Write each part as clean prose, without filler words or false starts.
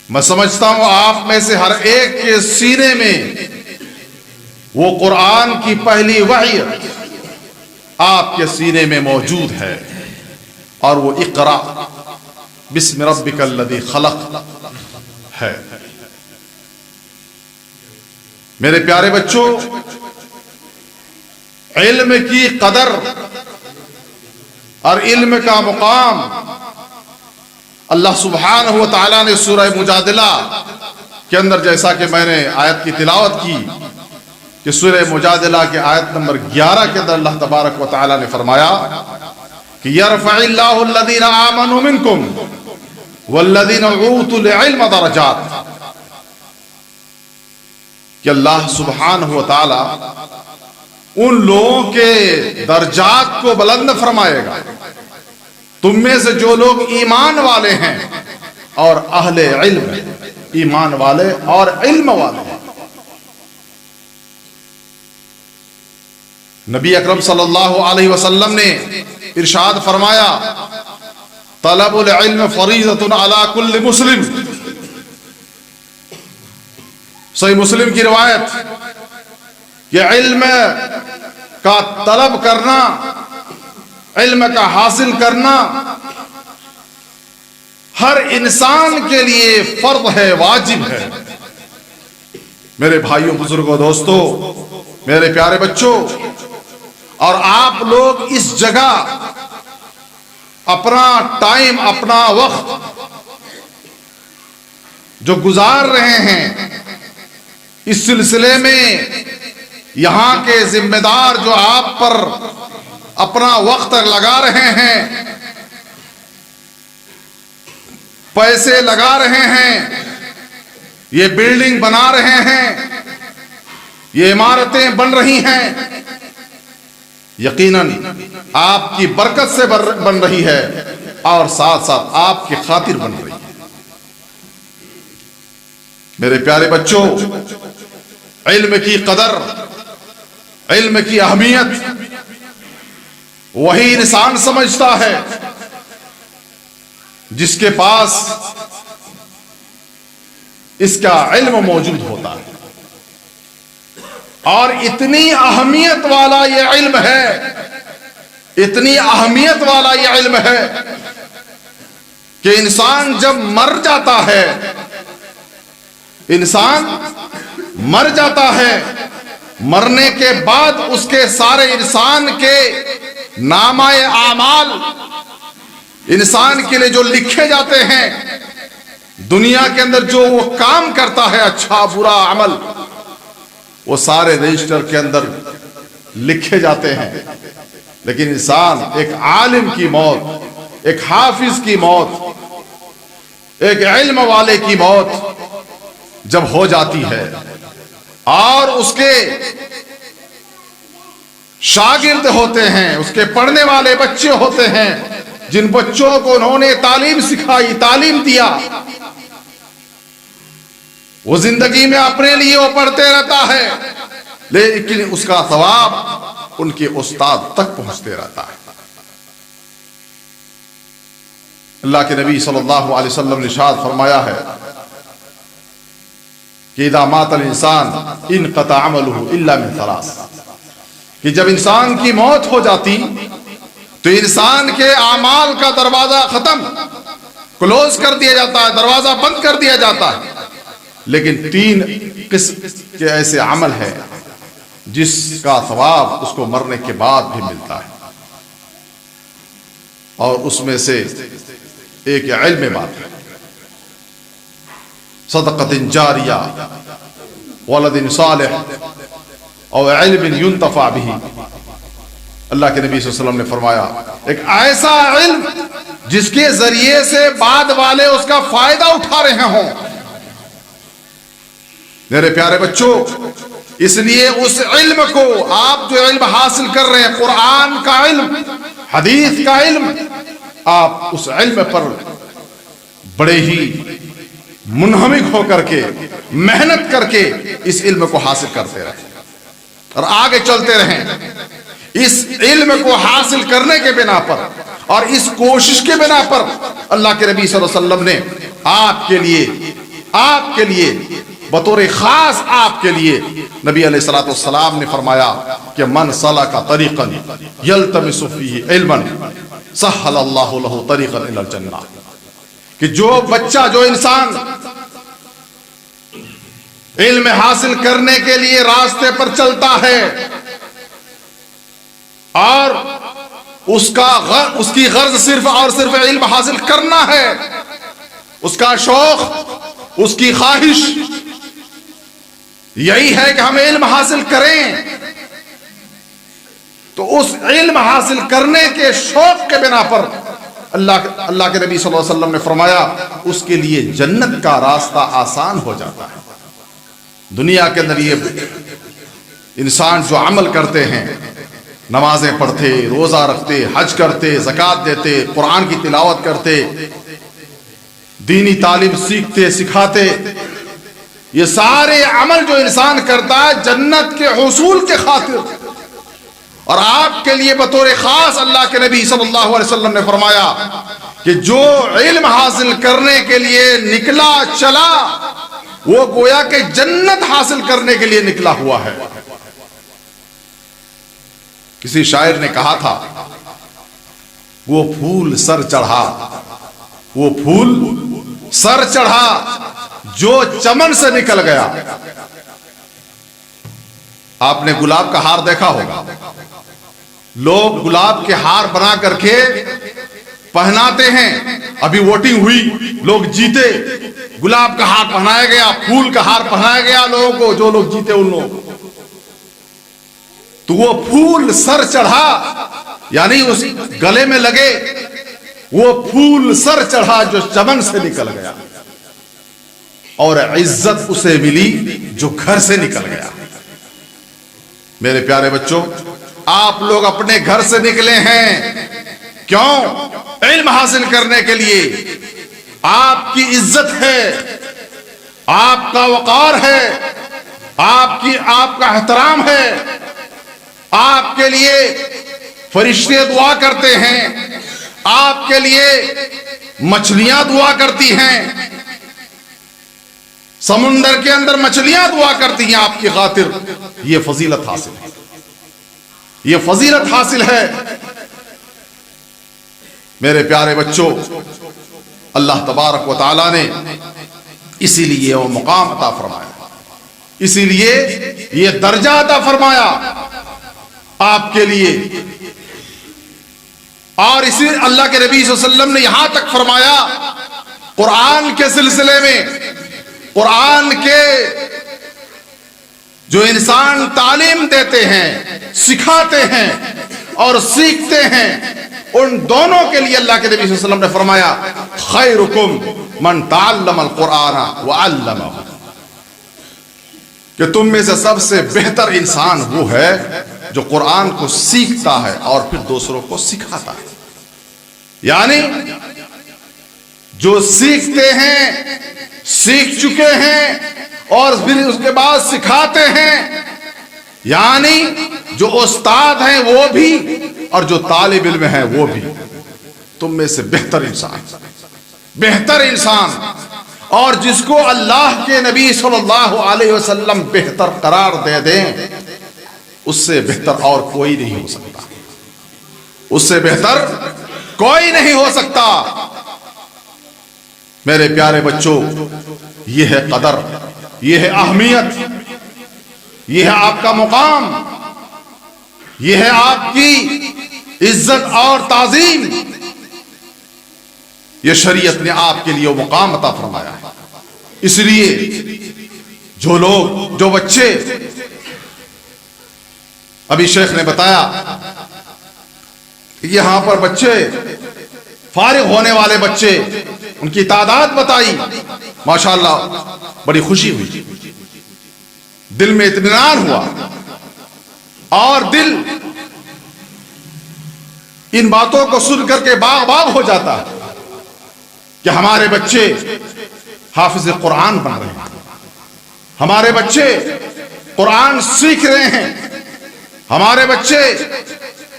میں سمجھتا ہوں آپ میں سے ہر ایک کے سینے میں وہ قرآن کی پہلی وحی آپ کے سینے میں موجود ہے، اور وہ اقرا بسم ربک الذی خلق ہے۔ میرے پیارے بچوں، علم کی قدر اور علم کا مقام اللہ سبحانہ و تعالیٰ نے سورہ مجادلہ کے اندر، جیسا کہ میں نے آیت کی تلاوت کی کہ سورہ مجادلہ کے آیت نمبر 11 کے اندر اللہ تبارک و تعالیٰ نے فرمایا کہ یرفع اللہ الذین آمنوا منکم والذین اوتوا العلم درجات، کہ اللہ سبحانہ و تعالیٰ ان لوگوں کے درجات کو بلند فرمائے گا، تم میں سے جو لوگ ایمان والے ہیں اور اہل علم ہیں، ایمان والے اور علم والے ہیں۔ نبی اکرم صلی اللہ علیہ وسلم نے ارشاد فرمایا طلب العلم فریضۃ علی کل مسلم، صحیح مسلم کی روایت، کہ علم کا طلب کرنا، علم کا حاصل کرنا ہر انسان کے لیے فرض ہے، واجب ہے۔ میرے بھائیوں، بزرگوں، دوستوں، میرے پیارے بچوں، اور آپ لوگ اس جگہ اپنا ٹائم، اپنا وقت جو گزار رہے ہیں، اس سلسلے میں یہاں کے ذمہ دار جو آپ پر اپنا وقت لگا رہے ہیں، پیسے لگا رہے ہیں، یہ بلڈنگ بنا رہے ہیں، یہ عمارتیں بن رہی ہیں، یقیناً آپ کی برکت سے بن رہی ہے اور ساتھ ساتھ آپ کی خاطر بن رہی ہے۔ میرے پیارے بچوں، علم کی قدر، علم کی اہمیت وہی انسان سمجھتا ہے جس کے پاس اس کا علم موجود ہوتا ہے، اور اتنی اہمیت والا یہ علم ہے، اتنی اہمیت والا یہ علم ہے کہ انسان جب مر جاتا ہے، انسان مر جاتا ہے، مرنے کے بعد اس کے سارے انسان کے نامہ اعمال انسان کے لیے جو لکھے جاتے ہیں، دنیا کے اندر جو وہ کام کرتا ہے، اچھا برا عمل، وہ سارے رجسٹر کے اندر لکھے جاتے ہیں۔ لیکن انسان، ایک عالم کی موت، ایک حافظ کی موت، ایک علم والے کی موت جب ہو جاتی ہے اور اس کے شاگرد ہوتے ہیں، اس کے پڑھنے والے بچے ہوتے ہیں، جن بچوں کو انہوں نے تعلیم سکھائی، تعلیم دیا، وہ زندگی میں اپنے لیے وہ پڑھتے رہتا ہے، لیکن اس کا ثواب ان کے استاد تک پہنچتے رہتا ہے۔ اللہ کے نبی صلی اللہ علیہ وسلم نے ارشاد فرمایا ہے کہ اذا مات الانسان انقطع عمله الا من ثلاث، کہ جب انسان کی موت ہو جاتی تو انسان کے اعمال کا دروازہ ختم، کلوز کر دیا جاتا ہے، دروازہ بند کر دیا جاتا ہے، لیکن 3 قسم کے ایسے عمل ہے جس کا ثواب اس کو مرنے کے بعد بھی ملتا ہے، اور اس میں سے ایک علم بات ہے، صدقۃ جاریہ، ولد صالح، اور علم ينتفع به۔ اللہ کے نبی صلی اللہ علیہ وسلم نے فرمایا ایک ایسا علم جس کے ذریعے سے بعد والے اس کا فائدہ اٹھا رہے ہوں۔ میرے پیارے بچوں، اس لیے اس علم کو، آپ جو علم حاصل کر رہے ہیں، قرآن کا علم، حدیث کا علم، آپ اس علم پر بڑے ہی منہمک ہو کر کے، محنت کر کے اس علم کو حاصل کرتے رہیں اور آگے چلتے رہیں۔ اس علم کو حاصل کرنے کے بنا پر اور اس کوشش کے بنا پر اللہ کے نبی صلی اللہ علیہ وسلم نے آپ کے لیے آپ کے لیے بطور خاص آپ کے لیے نبی علیہ الصلوۃ والسلام نے فرمایا کہ من سلک طریقا یلتمس فیہ علما سہل اللہ لہ طریقا الی الجنہ، کہ جو بچہ، جو انسان علم حاصل کرنے کے لیے راستے پر چلتا ہے اور اس کی غرض صرف اور صرف علم حاصل کرنا ہے، اس کا شوق، اس کی خواہش یہی ہے کہ ہم علم حاصل کریں، تو اس علم حاصل کرنے کے شوق کے بنا پر اللہ کے نبی صلی اللہ علیہ وسلم نے فرمایا اس کے لیے جنت کا راستہ آسان ہو جاتا ہے۔ دنیا کے اندر یہ انسان جو عمل کرتے ہیں، نمازیں پڑھتے، روزہ رکھتے، حج کرتے، زکوٰۃ دیتے، قرآن کی تلاوت کرتے، دینی تعلیم سیکھتے سکھاتے، یہ سارے عمل جو انسان کرتا ہے جنت کے حصول کے خاطر، اور آپ کے لیے بطور خاص اللہ کے نبی صلی اللہ علیہ وسلم نے فرمایا کہ جو علم حاصل کرنے کے لیے نکلا چلا وہ گویا کہ جنت حاصل کرنے کے لیے نکلا ہوا ہے۔ کسی شاعر نے کہا تھا وہ پھول سر چڑھا، وہ پھول سر چڑھا جو چمن سے نکل گیا۔ آپ نے گلاب کا ہار دیکھا ہوگا، لوگ گلاب کے ہار بنا کر کے پہناتے ہیں، ابھی ووٹنگ ہوئی، لوگ جیتے، گلاب کا ہار پہنایا گیا، پھول کا ہار پہنایا گیا لوگوں کو، جو لوگ جیتے ان لوگوں کو، تو وہ پھول سر چڑھا یعنی اس گلے میں لگے، وہ پھول سر چڑھا جو چمن سے نکل گیا، اور عزت اسے ملی جو گھر سے نکل گیا۔ میرے پیارے بچوں، آپ لوگ اپنے گھر سے نکلے ہیں کیوں؟ علم حاصل کرنے کے لیے۔ آپ کی عزت ہے، آپ کا وقار ہے، آپ کا احترام ہے، آپ کے لیے فرشتے دعا کرتے ہیں، آپ کے لیے مچھلیاں دعا کرتی ہیں، سمندر کے اندر مچھلیاں دعا کرتی ہیں آپ کی خاطر۔ یہ فضیلت حاصل ہے، یہ فضیلت حاصل ہے۔ میرے پیارے بچوں، اللہ تبارک و تعالیٰ نے اسی لیے وہ مقام عطا فرمایا، اسی لیے یہ درجہ عطا فرمایا آپ کے لیے، اور اسی اللہ کے نبی صلی اللہ علیہ وسلم نے یہاں تک فرمایا قرآن کے سلسلے میں، قرآن کے جو انسان تعلیم دیتے ہیں، سکھاتے ہیں اور سیکھتے ہیں، ان دونوں کے لیے اللہ کے نبی صلی اللہ علیہ وسلم نے فرمایا خیرکم من تعلم القرآن وعلمہ، کہ تم میں سے سب سے بہتر انسان وہ ہے جو قرآن کو سیکھتا ہے اور پھر دوسروں کو سکھاتا ہے۔ یعنی جو سیکھتے ہیں، سیکھ چکے ہیں اور پھر اس کے بعد سکھاتے ہیں، یعنی جو استاد ہیں وہ بھی اور جو طالب علم ہیں وہ بھی، تم میں سے بہتر انسان، بہتر انسان، اور جس کو اللہ کے نبی صلی اللہ علیہ وسلم بہتر قرار دے دیں، اس سے بہتر اور کوئی نہیں ہو سکتا، اس سے بہتر کوئی نہیں ہو سکتا۔ میرے پیارے بچوں، یہ ہے قدر، یہ ہے اہمیت، یہ ہے آپ کا مقام، یہ ہے آپ کی عزت اور تعظیم۔ یہ شریعت نے آپ کے لیے وہ مقام عطا فرمایا ہے۔ اس لیے جو لوگ، جو بچے، ابھی شیخ نے بتایا یہاں پر بچے فارغ ہونے والے بچے، ان کی تعداد بتائی، ماشاءاللہ بڑی خوشی ہوئی، دل میں اطمینان ہوا، اور دل ان باتوں کو سن کر کے باغ باغ ہو جاتا ہے کہ ہمارے بچے حافظ قرآن بن رہے ہیں، ہمارے بچے قرآن سیکھ رہے ہیں، ہمارے بچے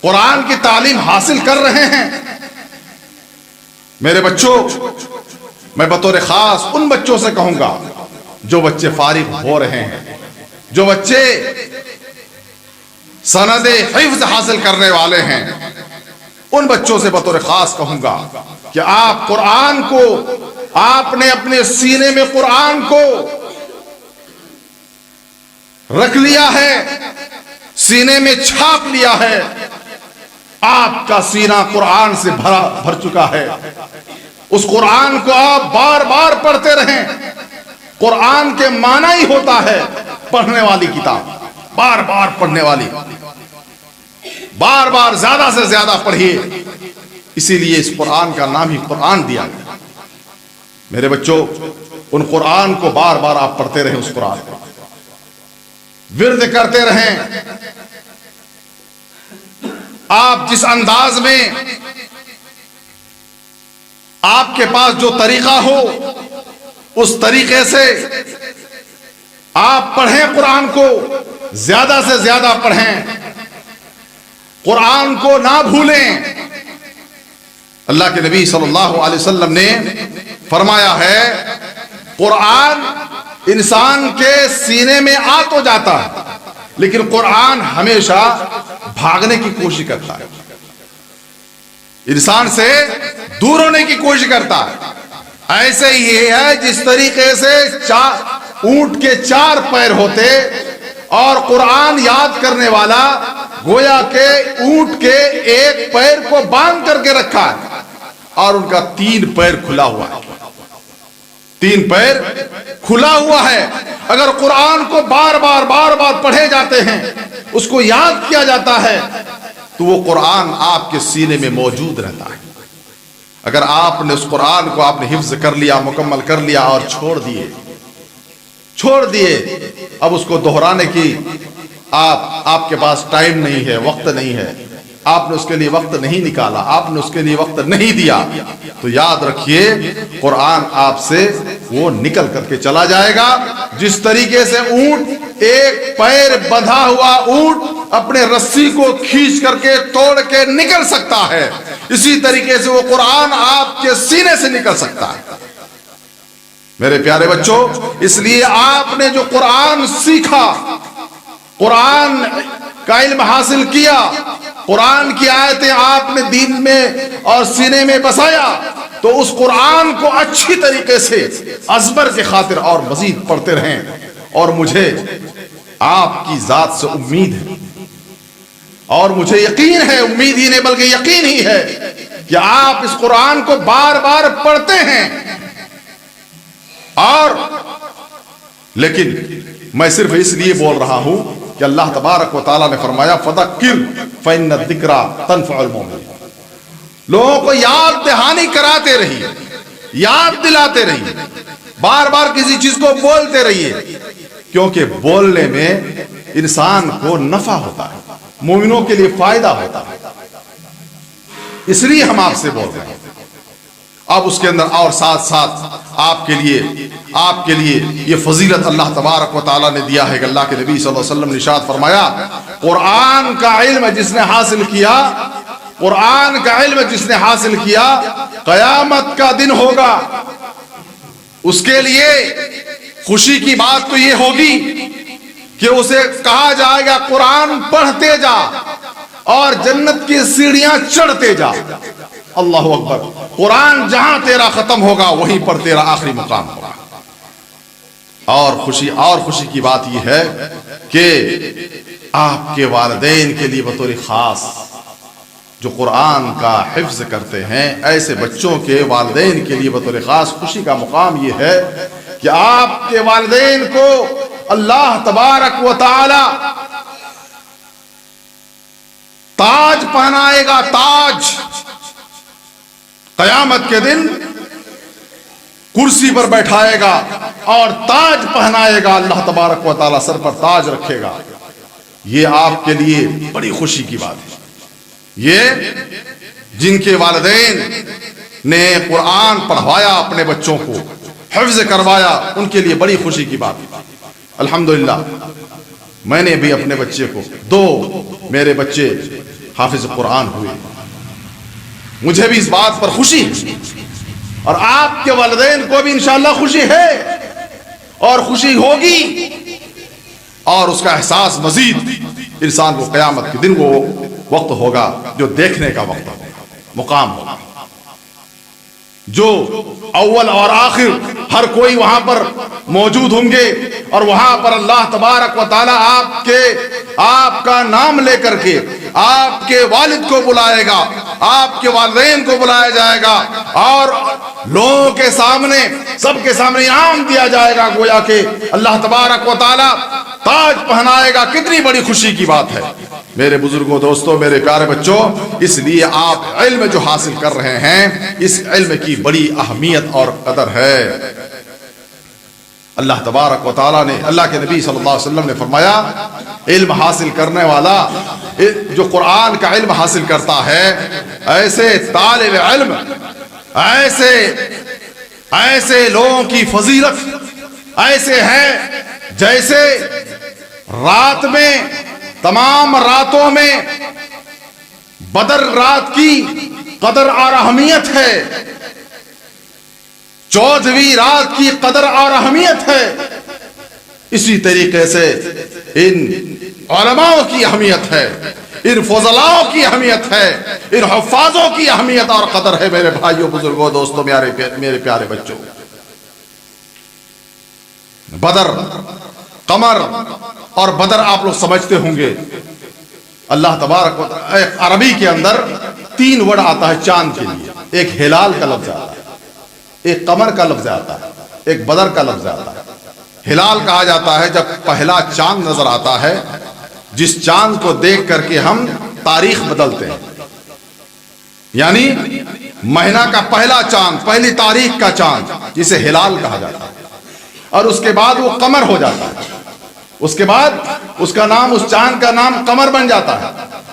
قرآن کی تعلیم حاصل کر رہے ہیں۔ میرے بچوں، میں بطور خاص ان بچوں سے کہوں گا جو بچے فارغ ہو رہے ہیں، جو بچے سند حفظ حاصل کرنے والے ہیں، ان بچوں سے بطور خاص کہوں گا کہ آپ قرآن کو، آپ نے اپنے سینے میں قرآن کو رکھ لیا ہے، سینے میں چھاپ لیا ہے، آپ کا سینہ قرآن سے بھر چکا ہے۔ اس قرآن کو آپ بار بار پڑھتے رہیں۔ قرآن کے معنی ہی ہوتا ہے پڑھنے والی کتاب، بار بار پڑھنے والی، بار بار زیادہ سے زیادہ پڑھیے۔ اسی لیے اس قرآن کا نام ہی قرآن دیا گیا۔ میرے بچوں، ان قرآن کو بار بار آپ پڑھتے رہیں، اس قرآن کو ورد کرتے رہیں۔ آپ جس انداز میں آپ کے پاس جو طریقہ ہو، اس طریقے سے آپ پڑھیں، قرآن کو زیادہ سے زیادہ پڑھیں، قرآن کو نہ بھولیں۔ اللہ کے نبی صلی اللہ علیہ وسلم نے فرمایا ہے، قرآن انسان کے سینے میں آ تو جاتا ہے، لیکن قرآن ہمیشہ بھاگنے کی کوشش کرتا ہے، انسان سے دور ہونے کی کوشش کرتا ہے۔ ایسے ہی ہے جس طریقے سے اونٹ کے 4 پیر ہوتے اور قرآن یاد کرنے والا گویا کہ اونٹ کے 1 پیر کو باندھ کر کے رکھا ہے اور ان کا 3 پیر کھلا ہوا ہے، 3 پیر کھلا ہوا ہے۔ اگر قرآن کو بار بار پڑھے جاتے ہیں، اس کو یاد کیا جاتا ہے، تو وہ قرآن آپ کے سینے میں موجود رہتا ہے۔ اگر آپ نے اس قرآن کو آپ نے حفظ کر لیا، مکمل کر لیا اور چھوڑ دیے، اب اس کو دہرانے کی آپ کے پاس ٹائم نہیں ہے، وقت نہیں ہے، آپ نے اس کے لیے وقت نہیں نکالا، آپ نے اس کے لیے وقت نہیں دیا، تو یاد رکھیے قرآن آپ سے وہ نکل کر کے چلا جائے گا۔ جس طریقے سے اونٹ، 1 پیر بندھا ہوا اونٹ اپنے رسی کو کھینچ کر کے توڑ کے نکل سکتا ہے، اسی طریقے سے وہ قرآن آپ کے سینے سے نکل سکتا ہے۔ میرے پیارے بچوں، اس لیے آپ نے جو قرآن سیکھا، قرآن کا علم حاصل کیا، قرآن کی آیتیں آپ نے دین میں اور سینے میں بسایا، تو اس قرآن کو اچھی طریقے سے ازبر کے خاطر اور مزید پڑھتے رہیں۔ اور مجھے آپ کی ذات سے امید ہے، اور مجھے یقین ہے، امید ہی نہیں بلکہ یقین ہی ہے کہ آپ اس قرآن کو بار بار پڑھتے ہیں۔ اور لیکن میں صرف اس لیے بول رہا ہوں کہ اللہ تبارک و تعالیٰ نے فرمایا فذکر فإن الذکریٰ تنفع المؤمنین، لوگوں کو یاد دہانی کراتے رہیے، یاد دلاتے رہیے، بار بار کسی چیز کو بولتے رہیے، کیونکہ بولنے میں انسان کو نفع ہوتا ہے، مومنوں کے لیے فائدہ ہوتا ہے، اس لیے ہم آپ سے بول رہے ہیں۔ اب اس کے اندر اور ساتھ آپ کے لیے یہ فضیلت اللہ تبارک و تعالیٰ نے دیا ہے کہ اللہ کے نبی صلی اللہ علیہ وسلم نے ارشاد فرمایا، قرآن کا علم جس نے حاصل کیا، قرآن کا علم جس نے حاصل کیا، قیامت کا دن ہوگا اس کے لیے خوشی کی بات تو یہ ہوگی کہ اسے کہا جائے گا قرآن پڑھتے جا اور جنت کی سیڑھیاں چڑھتے جا۔ اللہ اکبر، قرآن جہاں تیرا ختم ہوگا وہیں پر تیرا آخری مقام ہوگا۔ اور خوشی کی بات یہ ہے کہ آپ کے والدین کے لیے بطور خاص جو قرآن کا حفظ کرتے ہیں، ایسے بچوں کے والدین کے لیے بطور خاص خوشی کا مقام یہ ہے کہ آپ کے والدین کو اللہ تبارک و تعالی تاج پہنائے گا، تاج۔ قیامت کے دن کرسی پر بیٹھائے گا اور تاج پہنائے گا، اللہ تبارک و تعالی سر پر تاج رکھے گا۔ یہ آپ کے لیے بڑی خوشی کی بات ہے۔ یہ جن کے والدین نے قرآن پڑھوایا، اپنے بچوں کو حفظ کروایا، ان کے لیے بڑی خوشی کی بات ہے۔ الحمدللہ میں نے بھی اپنے بچے کو 2 میرے بچے حافظ قرآن ہوئے، مجھے بھی اس بات پر خوشی ہے اور آپ کے والدین کو بھی انشاءاللہ خوشی ہے اور خوشی ہوگی، اور اس کا احساس مزید انسان کو قیامت کے دن وہ وقت ہوگا جو دیکھنے کا وقت ہوگا، مقام ہوگا، جو اول اور آخر ہر کوئی وہاں پر موجود ہوں گے، اور وہاں پر اللہ تبارک و تعالی آپ کا نام لے کر کے آپ کے والد کو بلائے گا، آپ کے والدین کو بلایا جائے گا، اور لوگوں کے سامنے، سب کے سامنے انعام دیا جائے گا، گویا کہ اللہ تبارک و تعالی تاج پہنائے گا۔ کتنی بڑی خوشی کی بات ہے میرے بزرگوں، دوستوں، میرے پیارے بچوں۔ اس لیے آپ علم جو حاصل کر رہے ہیں، اس علم کی بڑی اہمیت اور قدر ہے۔ اللہ تبارک و تعالیٰ نے، اللہ کے نبی صلی اللہ علیہ وسلم نے فرمایا، علم حاصل کرنے والا جو قرآن کا علم حاصل کرتا ہے، ایسے طالب علم، ایسے لوگوں کی فضیلت ایسے ہے جیسے رات میں، تمام راتوں میں بدر رات کی قدر اور اہمیت ہے، 14ویں رات کی قدر اور اہمیت ہے، اسی طریقے سے ان علماء کی اہمیت ہے، ان فضلاء کی اہمیت ہے، ان حفاظوں کی اہمیت اور قدر ہے۔ میرے بھائیوں، بزرگوں، دوستوں، میرے پیارے بچوں، بدر، قمر اور بدر آپ لوگ سمجھتے ہوں گے۔ اللہ تبارک و تعالی، عربی کے اندر 3 ورڈ آتا ہے چاند کے لیے، ایک ہلال کا لفظ آتا ہے، ایک قمر کا لفظ آتا ہے، ایک بدر کا لفظ آتا ہے۔ ہلال کہا جاتا ہے جب پہلا چاند نظر آتا ہے، جس چاند کو دیکھ کر کے ہم تاریخ بدلتے ہیں، یعنی مہینہ کا پہلا چاند، پہلی تاریخ کا چاند، جسے ہلال کہا جاتا ہے، اور اس کے بعد وہ قمر ہو جاتا ہے، اس کے بعد اس کا نام، اس چاند کا نام قمر بن جاتا ہے۔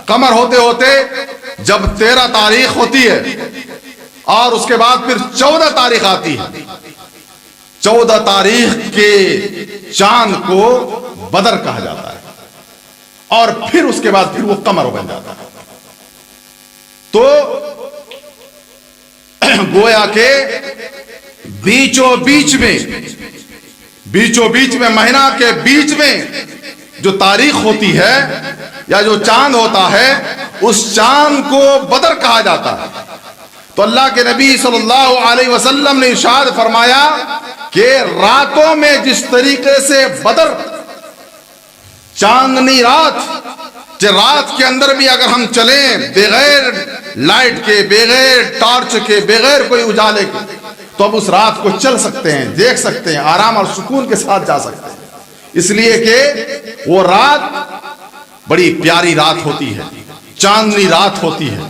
قمر ہوتے ہوتے جب 13 تاریخ ہوتی ہے، اور اس کے بعد پھر 14 تاریخ آتی ہے، 14 تاریخ کے چاند کو بدر کہا جاتا ہے، اور پھر اس کے بعد پھر وہ قمر بن جاتا ہے۔ تو گویا کہ بیچوں بیچ میں مہینہ کے بیچ میں جو تاریخ ہوتی ہے یا جو چاند ہوتا ہے، اس چاند کو بدر کہا جاتا ہے۔ تو اللہ کے نبی صلی اللہ علیہ وسلم نے ارشاد فرمایا کہ راتوں میں جس طریقے سے بدر، چاندنی رات کے اندر بھی اگر ہم چلیں بغیر لائٹ کے، بغیر ٹارچ کے، بغیر کوئی اجالے کے، تو اب اس رات کو چل سکتے ہیں، دیکھ سکتے ہیں، آرام اور سکون کے ساتھ جا سکتے ہیں، اس لیے کہ وہ رات بڑی پیاری رات ہوتی ہے، چاندنی رات ہوتی ہے،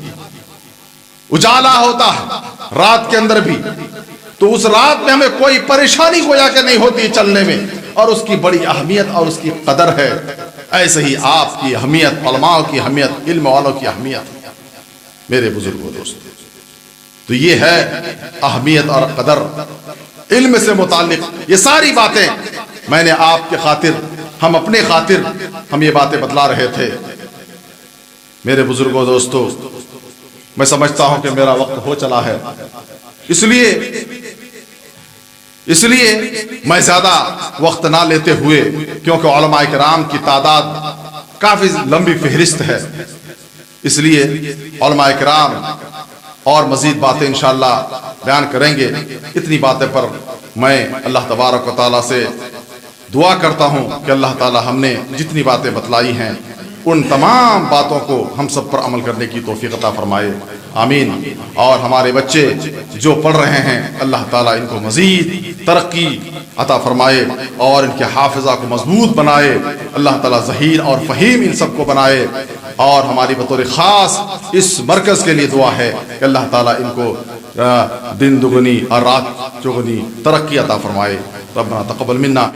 اجالا ہوتا ہے رات کے اندر بھی، تو اس رات میں ہمیں کوئی پریشانی گویا کہ نہیں ہوتی چلنے میں، اور اس کی بڑی اہمیت اور اس کی قدر ہے۔ ایسے ہی آپ کی اہمیت، علماء کی اہمیت، علم والوں کی اہمیت، میرے بزرگوں، دوستوں، تو یہ ہے اہمیت اور قدر علم سے متعلق۔ یہ ساری باتیں میں نے آپ کے خاطر، ہم اپنے خاطر ہم یہ باتیں بتلا رہے تھے۔ میرے بزرگوں، دوستوں، میں سمجھتا ہوں کہ میرا وقت ہو چلا ہے، اس لیے میں زیادہ وقت نہ لیتے ہوئے، کیونکہ علماء کرام کی تعداد کافی لمبی فہرست ہے، اس لیے علماء کرام اور مزید باتیں انشاءاللہ بیان کریں گے۔ اتنی باتیں پر میں اللہ تبارک و تعالیٰ سے دعا کرتا ہوں کہ اللہ تعالیٰ ہم نے جتنی باتیں بتلائی ہیں، ان تمام باتوں کو ہم سب پر عمل کرنے کی توفیق عطا فرمائے، آمین۔ اور ہمارے بچے جو پڑھ رہے ہیں، اللہ تعالیٰ ان کو مزید ترقی عطا فرمائے اور ان کے حافظہ کو مضبوط بنائے، اللہ تعالیٰ ذہین اور فہیم ان سب کو بنائے۔ اور ہماری بطور خاص اس مرکز کے لیے دعا ہے کہ اللہ تعالیٰ ان کو دن دگنی اور رات چگنی ترقی عطا فرمائے۔ ربنا تقبل منا